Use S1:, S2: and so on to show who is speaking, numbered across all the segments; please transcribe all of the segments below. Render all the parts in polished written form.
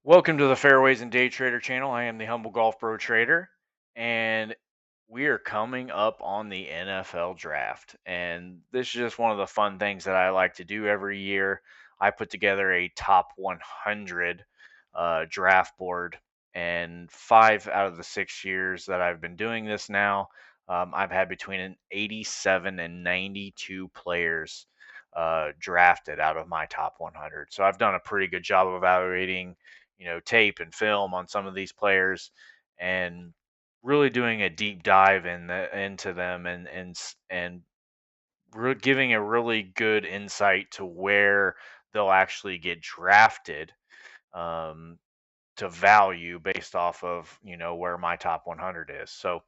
S1: Welcome to the Fairways and Day Trader channel. I am the Humble Golf Pro Trader, and we are coming up on the NFL draft. And this is just one of the fun things that I like to do every year. I put together a top 100 draft board, and 5 out of the 6 years that I've been doing this now, I've had between an 87 and 92 players drafted out of my top 100. So I've done a pretty good job of evaluating tape and film on some of these players and really doing a deep dive into them and giving a really good insight to where they'll actually get drafted, um, to value based off of where my top 100 is. So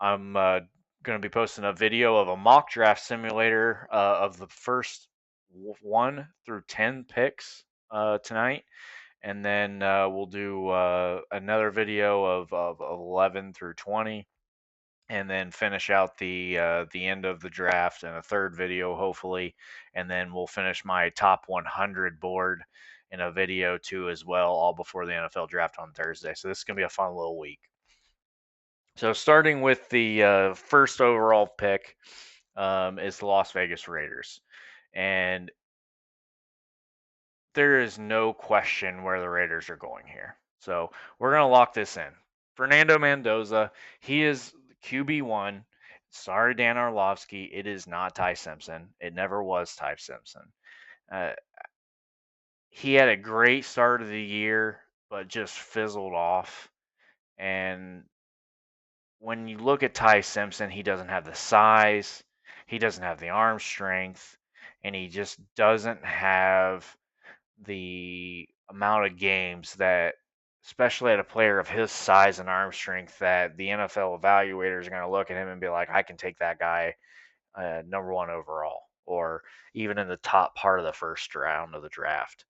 S1: I'm going to be posting a video of a mock draft simulator of the first 1 through 10 picks tonight, and then we'll do another video of 11 through 20, and then finish out the end of the draft in a third video, hopefully, and then we'll finish my top 100 board in a video too as well, all before the NFL draft on Thursday. So this is gonna be a fun little week. So starting with the first overall pick is the Las Vegas Raiders, and there is no question where the Raiders are going here. So we're going to lock this in. Fernando Mendoza, he is QB1. Sorry, Dan Orlovsky. It is not Ty Simpson. It never was Ty Simpson. Uh, he had a great start of the year, but just fizzled off. And when you look at Ty Simpson, he doesn't have the size, he doesn't have the arm strength, and he just doesn't have the amount of games that, especially at a player of his size and arm strength, that the NFL evaluators are going to look at him and be like, I can take that guy number one overall, or even in the top part of the first round of the draft.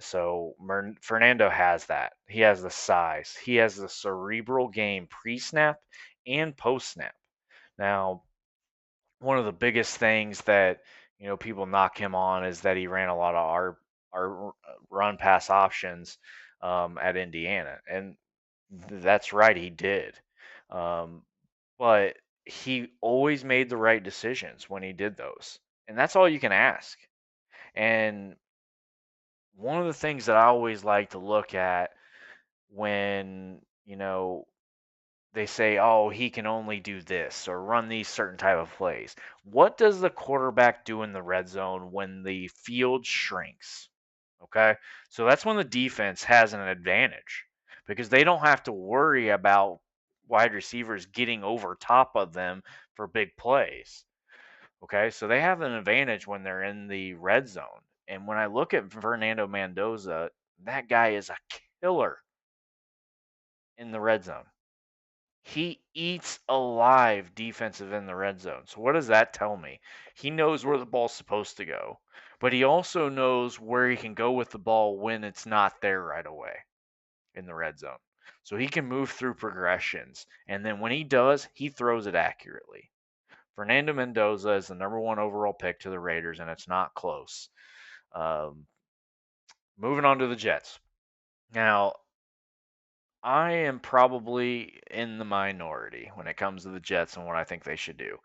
S1: So Fernando has that. He has the size. He has the cerebral game pre-snap and post-snap. Now, one of the biggest things that people knock him on is that he ran a lot of our run pass options at Indiana, and that's right, he did. Um, but he always made the right decisions when he did those, and that's all you can ask. And one of the things that I always like to look at when they say, "Oh, he can only do this or run these certain type of plays." What does the quarterback do in the red zone when the field shrinks? Okay, so that's when the defense has an advantage because they don't have to worry about wide receivers getting over top of them for big plays. Okay, so they have an advantage when they're in the red zone. And when I look at Fernando Mendoza, that guy is a killer in the red zone. He eats alive defensive in the red zone. So what does that tell me? He knows where the ball's supposed to go, but he also knows where he can go with the ball when it's not there right away in the red zone. So he can move through progressions, and then when he does, he throws it accurately. Fernando Mendoza is the number one overall pick to the Raiders, and it's not close. Um, Moving on to the Jets. Now, I am probably in the minority when it comes to the Jets and what I think they should do.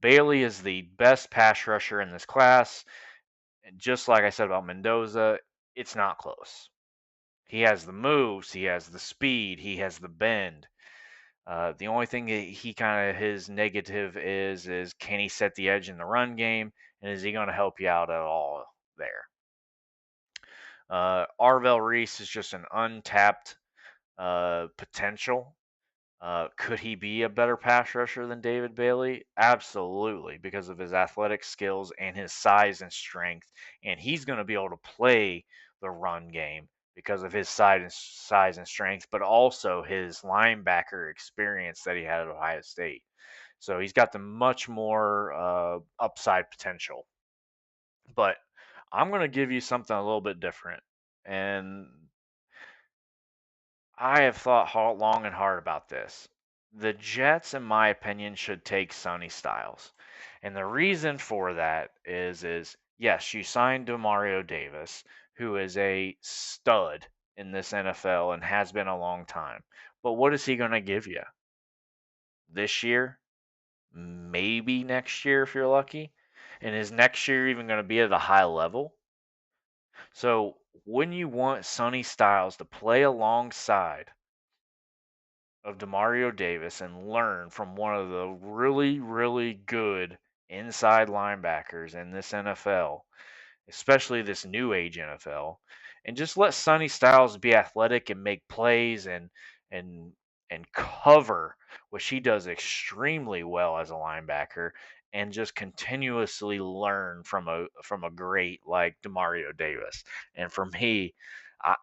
S1: Bailey is the best pass rusher in this class. And just like I said about Mendoza, it's not close. He has the moves, he has the speed, he has the bend. The only thing that he kind of his negative is can he set the edge in the run game, and is he going to help you out at all there? Arvell Reese is just an untapped potential. Could he be a better pass rusher than David Bailey? Absolutely, because of his athletic skills and his size and strength. And he's going to be able to play the run game because of his size and strength, but also his linebacker experience that he had at Ohio State. So he's got the much more upside potential. But I'm going to give you something a little bit different. And I have thought long and hard about this. The Jets, in my opinion, should take Sonny Styles. And the reason for that is yes, you signed Demario Davis, who is a stud in this NFL and has been a long time. But what is he going to give you this year? Maybe next year if you're lucky. And is next year even going to be at a high level? So when you want Sonny Styles to play alongside of Demario Davis and learn from one of the really, really good inside linebackers in this NFL, especially this new age NFL, and just let Sonny Styles be athletic and make plays and and cover, which he does extremely well as a linebacker, and just continuously learn from a great like Demario Davis. And for me, I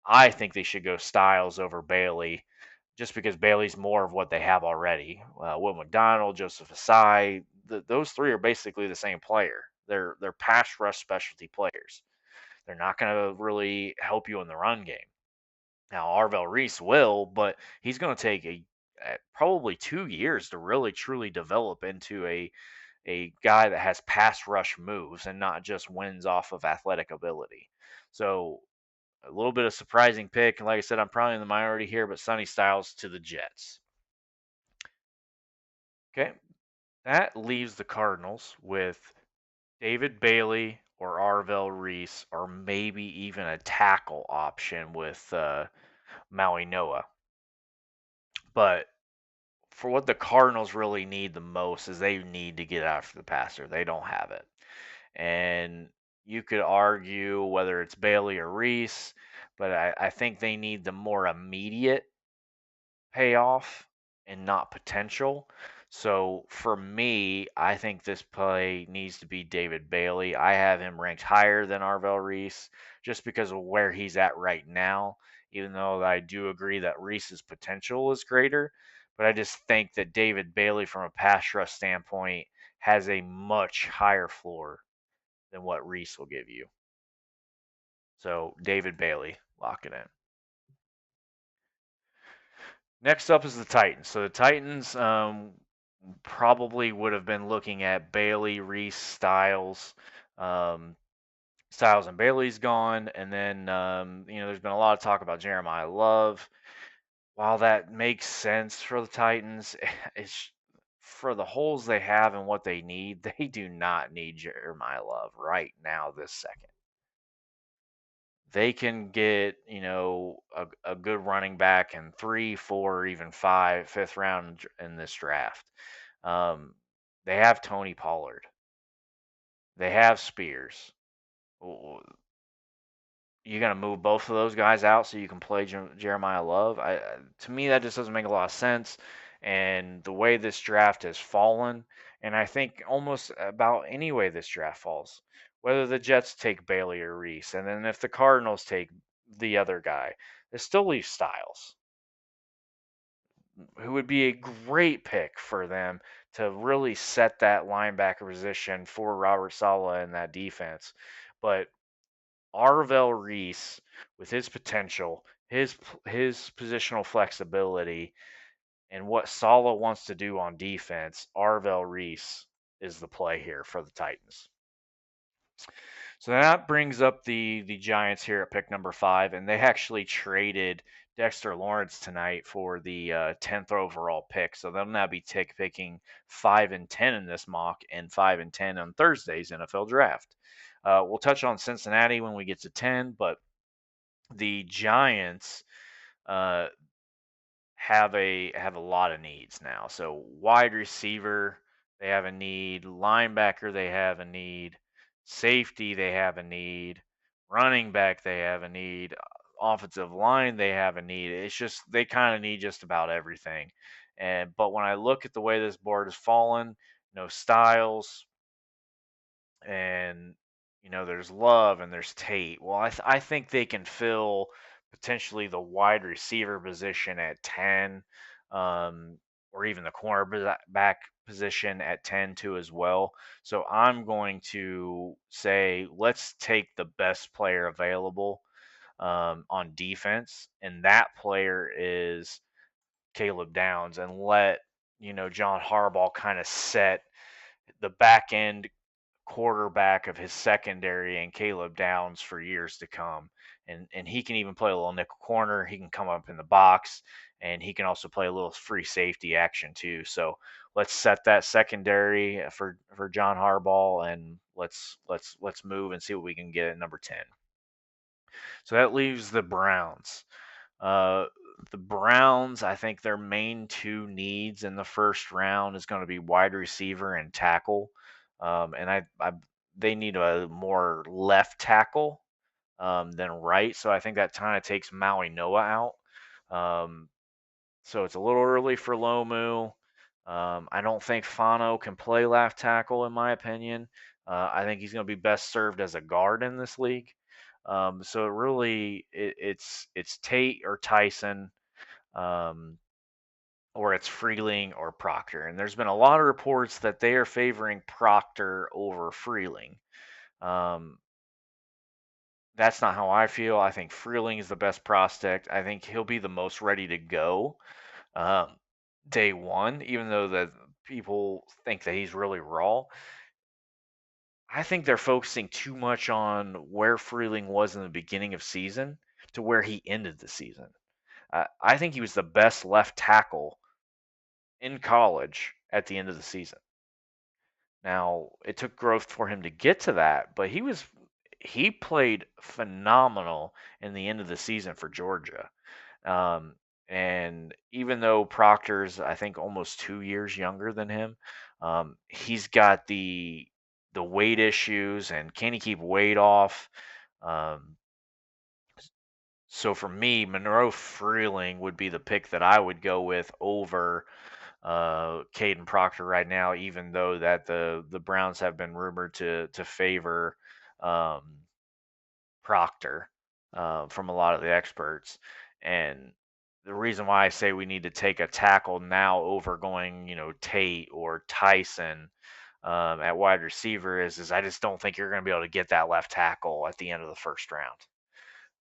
S1: I think they should go Styles over Bailey, just because Bailey's more of what they have already. Will McDonald, Joseph Asai, those three are basically the same player. They're pass rush specialty players. They're not going to really help you in the run game. Now Arvell Reese will, but he's going to take probably 2 years to really truly develop into a guy that has pass rush moves and not just wins off of athletic ability. So a little bit of surprising pick, and like I said, I'm probably in the minority here, but Sonny Styles to the Jets. Okay, that leaves the Cardinals with David Bailey or Arvell Reese, or maybe even a tackle option with Maui Noah. But for what the Cardinals really need the most is they need to get after the passer. They don't have it. And you could argue whether it's Bailey or Reese, but I think they need the more immediate payoff and not potential. So for me, I think this play needs to be David Bailey. I have him ranked higher than Arvell Reese just because of where he's at right now, even though I do agree that Reese's potential is greater. But I just think that David Bailey, from a pass rush standpoint, has a much higher floor than what Reese will give you. So David Bailey, lock it in. Next up is the Titans. So the Titans probably would have been looking at Bailey, Reese, Styles. Um, Styles and Bailey's gone, and then there's been a lot of talk about Jeremiah Love. While that makes sense for the Titans, it's for the holes they have and what they need. They do not need Jeremiah Love right now, this second. They can get, a good running back in 3, 4, even 5, fifth round in this draft. Um, they have Tony Pollard. They have Spears. You gonna move both of those guys out so you can play Jeremiah Love? To me, that just doesn't make a lot of sense. And the way this draft has fallen, and I think almost about any way this draft falls, whether the Jets take Bailey or Reese, and then if the Cardinals take the other guy, they still leave Styles, who would be a great pick for them to really set that linebacker position for Robert Saleh in that defense. But Arvell Reese, with his potential, his positional flexibility, and what Saleh wants to do on defense, Arvell Reese is the play here for the Titans. So that brings up the Giants here at pick number 5, and they actually traded Dexter Lawrence tonight for the 10th overall pick. So they'll now be picking 5 and 10 in this mock and 5 and 10 on Thursday's NFL draft. We'll touch on Cincinnati when we get to 10, but the Giants uh, have a lot of needs now. So wide receiver, they have a need. Linebacker, they have a need. Safety, they have a need. Running back, they have a need. Offensive line, they have a need. It's just they kind of need just about everything. But when I look at the way this board has fallen, Styles, and there's Love and there's Tate. Well, I think they can fill potentially the wide receiver position at 10, um, or even the cornerback position at 10 too as well. So I'm going to say let's take the best player available on defense, and that player is Caleb Downs, and let John Harbaugh kind of set the back end quarterback of his secondary and Caleb Downs for years to come. And he can even play a little nickel corner. He can come up in the box, and he can also play a little free safety action too. So let's set that secondary for John Harbaugh, and let's move and see what we can get at number 10. So that leaves the Browns. Uh, the Browns, I think their main two needs in the first round is going to be wide receiver and tackle. And they need a more left tackle than right. So I think that kind of takes Maui Noah out. Um, so it's a little early for Lomu. I don't think Fano can play left tackle, in my opinion. I think he's going to be best served as a guard in this league. So really, it's Tate or Tyson, um, or it's Freeling or Proctor. And there's been a lot of reports that they are favoring Proctor over Freeling. Um, that's not how I feel. I think Freeling is the best prospect. I think he'll be the most ready to go um, day one, even though the people think that he's really raw. I think they're focusing too much on where Freeling was in the beginning of season to where he ended the season. I think he was the best left tackle in college at the end of the season. Now, it took growth for him to get to that, but he played phenomenal in the end of the season for Georgia. Um, and even though Proctor's, I think, almost 2 years younger than him, he's got the weight issues and can he keep weight off? Um, so for me, Monroe Freeling would be the pick that I would go with over Caden Proctor right now, even though that the Browns have been rumored to favor um, Proctor from a lot of the experts. And the reason why I say we need to take a tackle now over going, Tate or Tyson at wide receiver is I just don't think you're going to be able to get that left tackle at the end of the first round.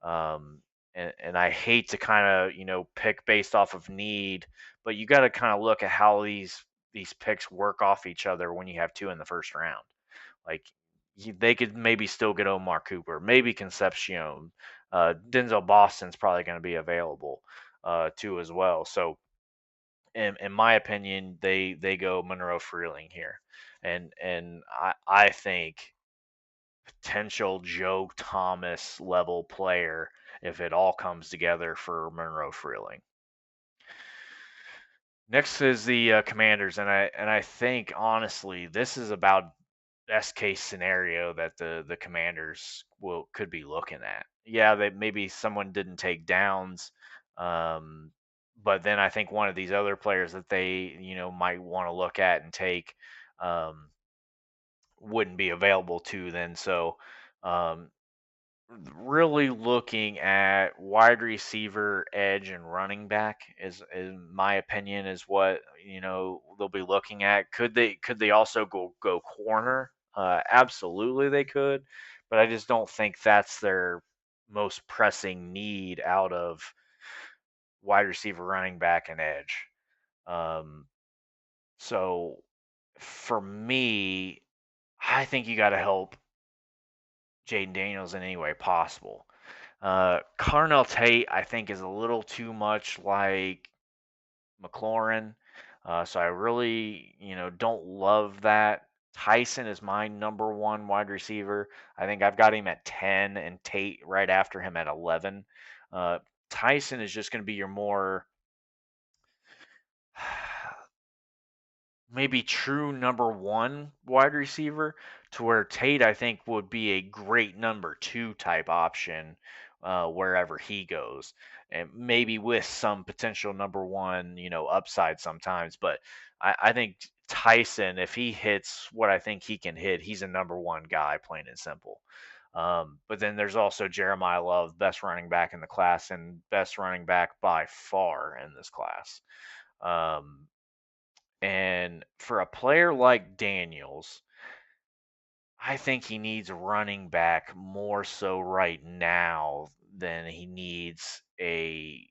S1: Um, and I hate to kind of pick based off of need, but you got to kind of look at how these picks work off each other when you have two in the first round. Like they could maybe still get Omar Cooper, maybe Concepcion. Denzel Boston's probably going to be available too as well. So in my opinion, they go Monroe Freeling here, and I think potential Joe Thomas level player if it all comes together for Monroe Freeling. Next is the Commanders, and I think honestly this is about best case scenario that the Commanders could be looking at. Yeah, that maybe someone didn't take Downs, um, but then I think one of these other players that they might want to look at and take um, wouldn't be available to then. So um, really looking at wide receiver, edge, and running back is, in my opinion, is what they'll be looking at. Could they also go corner? Absolutely, they could, but I just don't think that's their most pressing need out of wide receiver, running back, and edge. Um, so for me, I think you got to help Jaden Daniels in any way possible. Carnell Tate, I think, is a little too much like McLaurin. So I really, don't love that. Tyson is my number one wide receiver. I think I've got him at 10 and Tate right after him at 11. Uh, Tyson is just going to be your more maybe true number one wide receiver, to where Tate, I think, would be a great number two type option wherever he goes. And maybe with some potential number one, upside sometimes. But I think Tyson, if he hits what I think he can hit, he's a number one guy, plain and simple. But then there's also Jeremiah Love, best running back in the class and best running back by far in this class. Um, and for a player like Daniels, I think he needs a running back more so right now than he needs a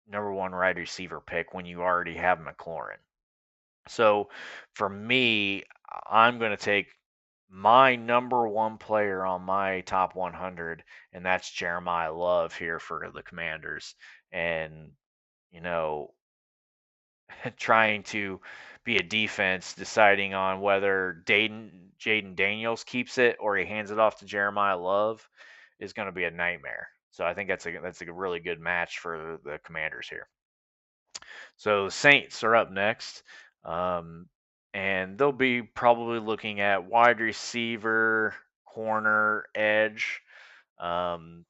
S1: number one wide receiver pick when you already have McLaurin. So for me, I'm going to take my number one player on my top 100, and that's Jeremiah Love here for the Commanders. And, you know, trying to be a defense, deciding on whether Jaden Daniels keeps it or he hands it off to Jeremiah Love is going to be a nightmare. So I think that's a really good match for the Commanders here. So the Saints are up next, um, and they'll be probably looking at wide receiver, corner, edge. Um,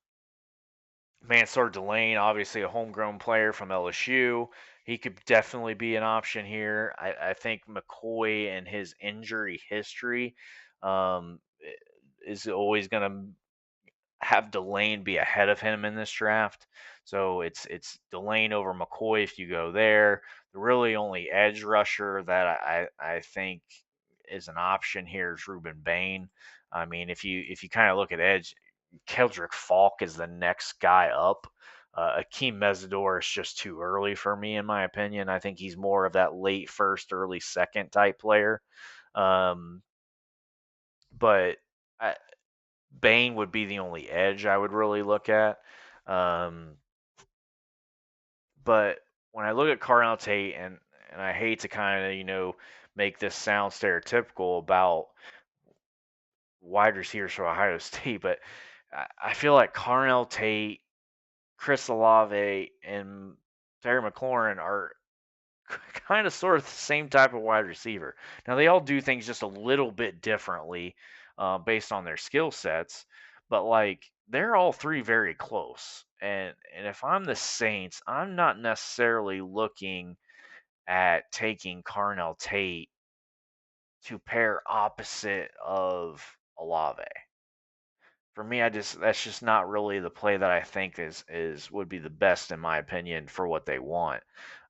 S1: Mansour Delane, obviously a homegrown player from LSU. He could definitely be an option here. I think McCoy and his injury history is always going to have Delane be ahead of him in this draft. So it's Delane over McCoy if you go there. The really only edge rusher that I think is an option here is Ruben Bain. I mean, if you kind of look at edge, Keldrick Falk is the next guy up. Akeem Mesidor is just too early for me, in my opinion. I think he's more of that late first, early second type player. Um, but I, Bane would be the only edge I would really look at. Um, but when I look at Carnell Tate, and I hate to kind of make this sound stereotypical about wide receivers for Ohio State, but I feel like Carnell Tate, Chris Olave, and Terry McLaurin are kind of sort of the same type of wide receiver. Now they all do things just a little bit differently based on their skill sets, but like they're all three very close. And if I'm the Saints, I'm not necessarily looking at taking Carnell Tate to pair opposite of Olave. For me, that's just not really the play that I think is would be the best in my opinion for what they want.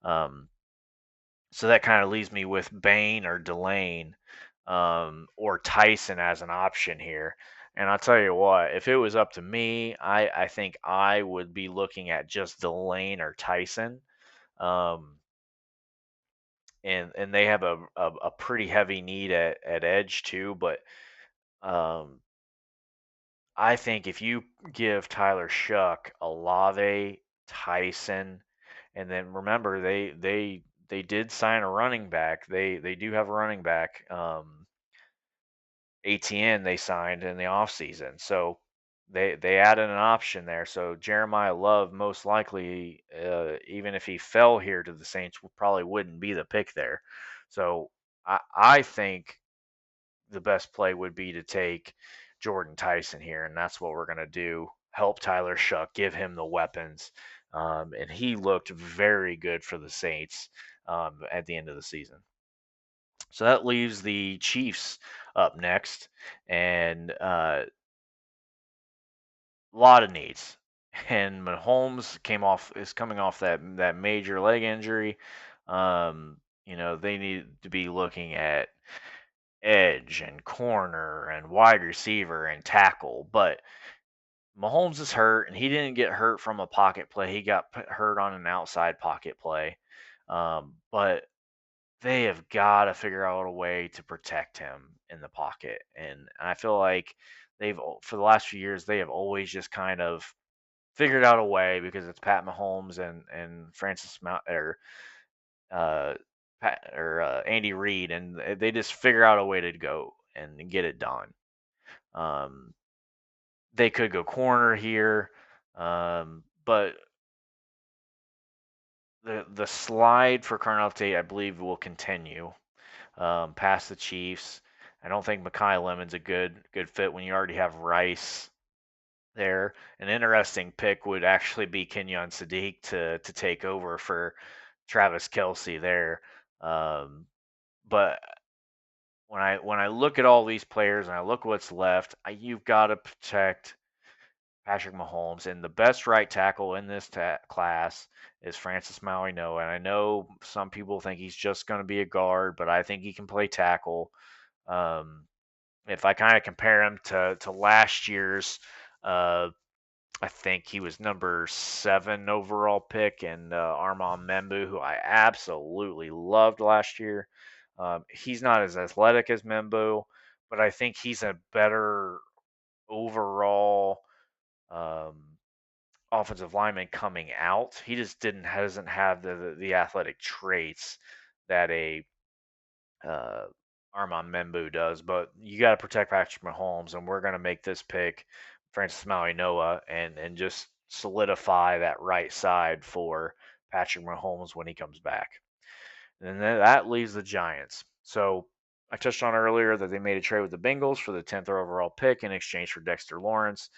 S1: Um, So that kind of leaves me with Bain or Delane or Tyson as an option here. And I'll tell you what, if it was up to me, I think I would be looking at just Delane or Tyson. Um, and they have a pretty heavy need at edge too. But um, I think if you give Tyler Shuck, Olave, Tyson, and then remember they did sign a running back. They do have a running back. ATN they signed in the offseason. So they added an option there. So Jeremiah Love most likely, even if he fell here to the Saints, probably wouldn't be the pick there. So I think the best play would be to take Jordan Tyson here, and that's what we're going to do. Help Tyler Shuck, give him the weapons. And he looked very good for the Saints at the end of the season. So that leaves the Chiefs up next, and a lot of needs. And Mahomes is coming off that major leg injury. They need to be looking at edge and corner and wide receiver and tackle. But Mahomes is hurt, and he didn't get hurt from a pocket play. He got hurt on an outside pocket play. But they have got to figure out a way to protect him in the pocket. And I feel like for the last few years, they have always just kind of figured out a way because it's Pat Mahomes and Francis Mount or uh, Andy Reid, and they just figure out a way to go and get it done. Um, they could go corner here, but the slide for Carnell Tate, I believe, will continue past the Chiefs. I don't think Makai Lemon's a good fit when you already have Rice there. An interesting pick would actually be Kenyon Sadiq to take over for Travis Kelsey there. But when I look at all these players and I look what's left, you've got to protect Patrick Mahomes, and the best right tackle in this class is Francis Mauigoa. And I know some people think he's just going to be a guard, but I think he can play tackle. Um, if I kind of compare him to last year's, I think he was number 7 overall pick, and Armand Membu, who I absolutely loved last year. He's not as athletic as Membu, but I think he's a better overall um, offensive lineman coming out. He just didn't doesn't have the athletic traits that a uh, Armand Membu does. But you got to protect Patrick Mahomes, and we're going to make this pick Francis Maui Noah and just solidify that right side for Patrick Mahomes when he comes back. And then that leaves the Giants. So I touched on earlier that they made a trade with the Bengals for the 10th overall pick in exchange for Dexter Lawrence.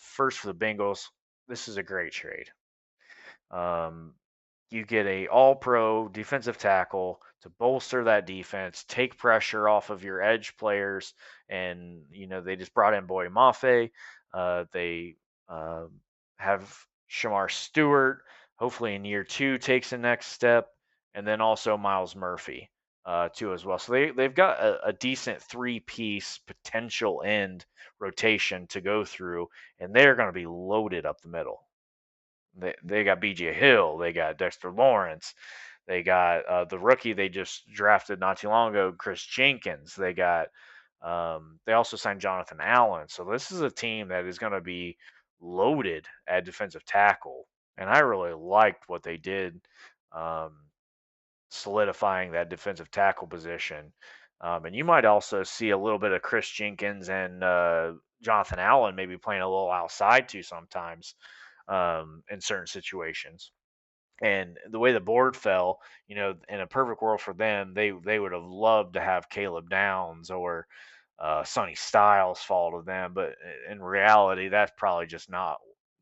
S1: First for the Bengals, this is a great trade. Um, you get a all-pro defensive tackle to bolster that defense, take pressure off of your edge players, and they just brought in Boy Mafe. They uh, have Shamar Stewart, hopefully in year 2 takes the next step, and then also Miles Murphy too as well. So they've got a decent 3-piece potential end rotation to go through, and they're going to be loaded up the middle. They got B.J. Hill, they got Dexter Lawrence, they got the rookie they just drafted not too long ago, Chris Jenkins. They also signed Jonathan Allen. So this is a team that is going to be loaded at defensive tackle, and I really liked what they did, um, solidifying that defensive tackle position. And you might also see a little bit of Chris Jenkins and Jonathan Allen maybe playing a little outside too sometimes in certain situations. And the way the board fell, in a perfect world for them, they would have loved to have Caleb Downs or Sonny Styles fall to them, but in reality, that's probably just not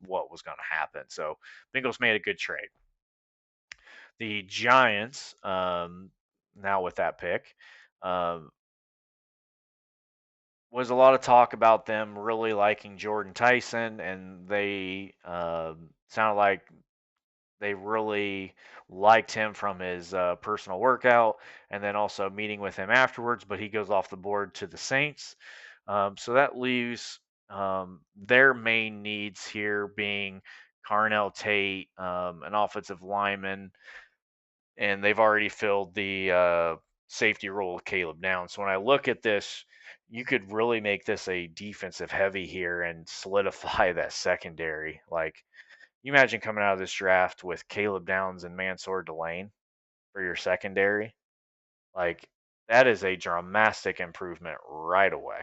S1: what was going to happen. So Bengals made a good trade. The Giants, now with that pick, um, was a lot of talk about them really liking Jordan Tyson, and they sounded like they really liked him from his personal workout, and then also meeting with him afterwards. But he goes off the board to the Saints, so that leaves their main needs here being Carnell Tate, an offensive lineman, and they've already filled the safety role of Caleb Downs. So when I look at this, you could really make this a defensive heavy here and solidify that secondary. Like, you imagine coming out of this draft with Caleb Downs and Mansour Delane for your secondary? Like, that is a dramatic improvement right away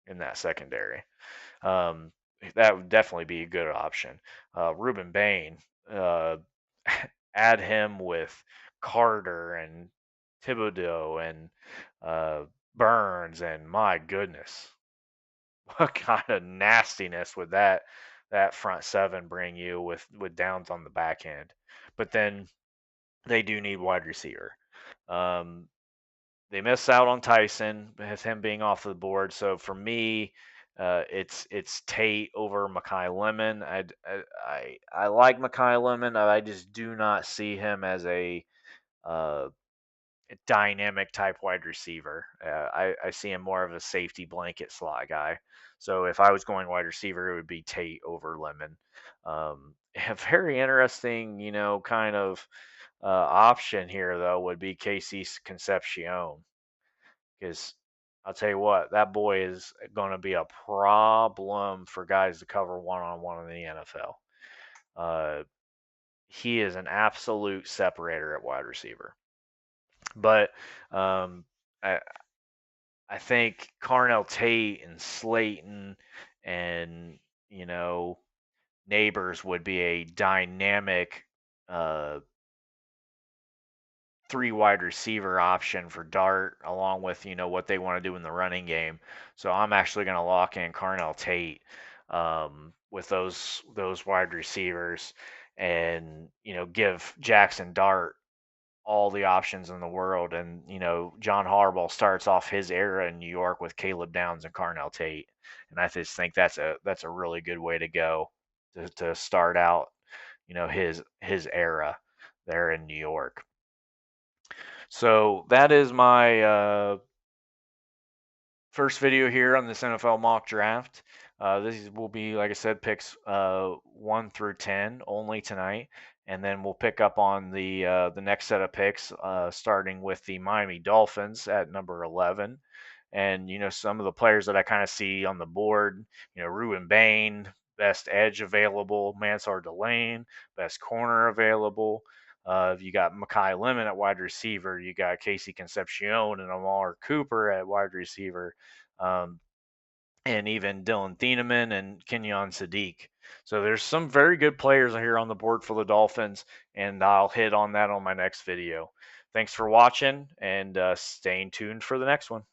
S1: in that secondary. Um, that would definitely be a good option. Ruben Bain, uh, add him with Carter and Thibodeau and uh, Burns, and my goodness, what kind of nastiness would that front seven bring you with Downs on the back end? But then they do need wide receiver. Um, they miss out on Tyson with him being off the board. So for me, it's Tate over Makai Lemon. I like Makai Lemon. I just do not see him as uh, a dynamic type wide receiver. I see him more of a safety blanket slot guy. So if I was going wide receiver, it would be Tate over Lemon. A very interesting, kind of option here though would be Casey Concepcion, because I'll tell you what, that boy is going to be a problem for guys to cover one-on-one in the NFL. He is an absolute separator at wide receiver. But um, I, I think Carnell Tate and Slayton and, Neighbors would be a dynamic uh, 3 wide receiver option for Dart, along with what they want to do in the running game. So I'm actually going to lock in Carnell Tate with those wide receivers, and give Jackson Dart all the options in the world. And John Harbaugh starts off his era in New York with Caleb Downs and Carnell Tate, and I just think that's a really good way to go to start out his era there in New York. So that is my first video here on this NFL mock draft. This will be, like I said, picks 1 through 10 only tonight, and then we'll pick up on the next set of picks, starting with the Miami Dolphins at number 11, And, some of the players that I kind of see on the board, Ruben Bain, best edge available, Mansard Delane, best corner available. You got Makai Lemon at wide receiver. You got Casey Concepcion and Amar Cooper at wide receiver. Um, and even Dylan Thieneman and Kenyon Sadiq. So there's some very good players here on the board for the Dolphins, and I'll hit on that on my next video. Thanks for watching, and staying tuned for the next one.